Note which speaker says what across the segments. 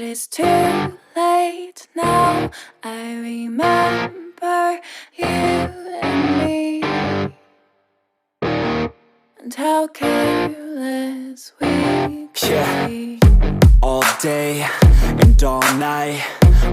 Speaker 1: it's too late now. I remember you and me, and how careless we could be.
Speaker 2: All day and all night,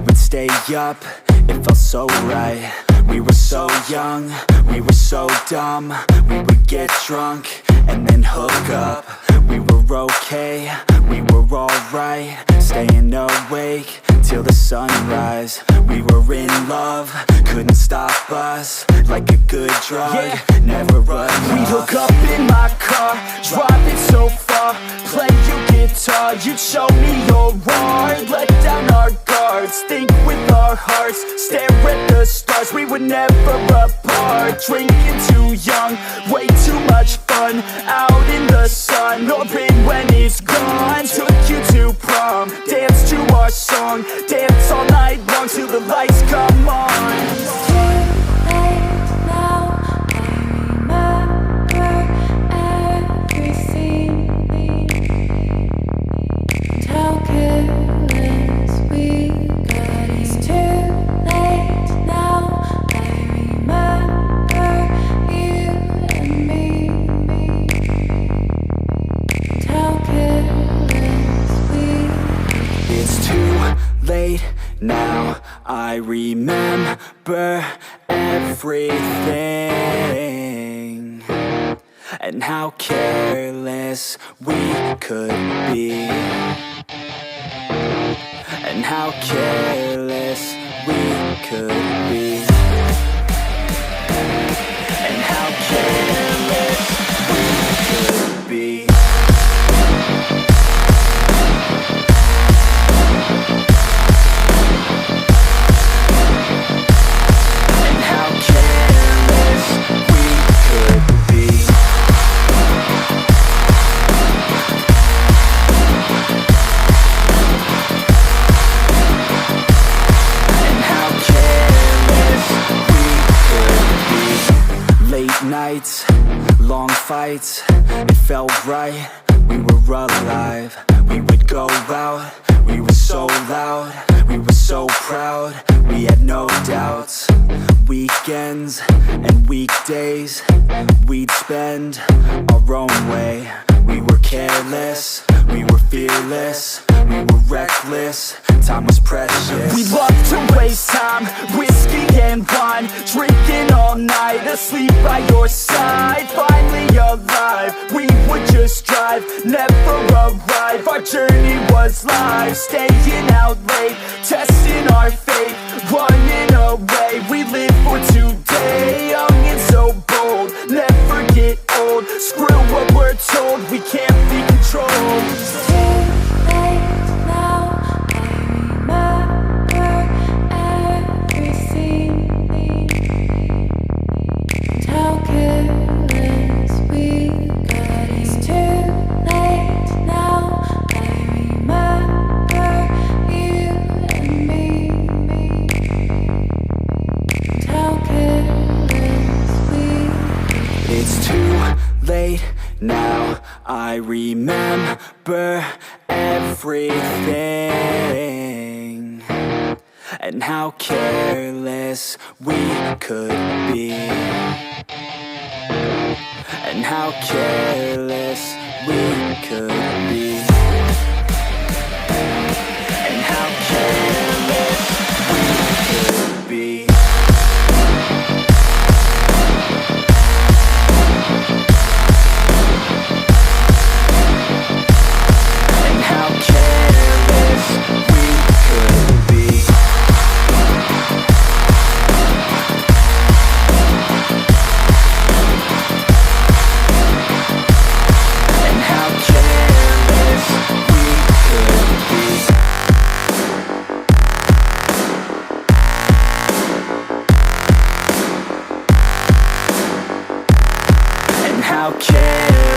Speaker 2: we'd stay up, it felt so right. We were so young, we were so dumb. We would get drunk and then hook up. We were okay, we were alright, staying awake till the sunrise. We were in love, couldn't stop us, like a good drug, never run off.
Speaker 3: We'd hook up in my car, drive it so far, play your guitar, you'd show me your art. Let down our guards, think with our hearts, stare at the stars. We were never apart, drinking too young, way too much fun, out in the sun, or in when it's gone. Took you to prom, dance to our song, dance all night long till the lights come on.
Speaker 1: It's too late now, I remember everything, and how careless we got. It's too late now, I remember you and me, and how careless we got.
Speaker 2: It's too late now, I remember everything, and how careless we could be, and how careless we could be, and how careless we could be. Nights, long fights, it felt right, we were alive. We would go out, we were so loud, we were so proud, we had no doubts. Weekends and weekdays, we'd spend our own way. We were careless, we were fearless, we were reckless, time was precious.
Speaker 3: We loved to waste time, whiskey and wine, drinking all night, asleep by your side. Finally alive, we would just drive, never arrive. Our journey was live, staying out late, testing our fate, running away. We live for today, young and so bold, never get old. Screw what we're told, we can't be controlled.
Speaker 1: It's too late now, I remember everything, and how careless we got. It's too late now, I remember you and me, and how careless we got.
Speaker 2: It's too late now, I remember everything, and how careless we could be, and how careless we could be, and how careless we could be. How careless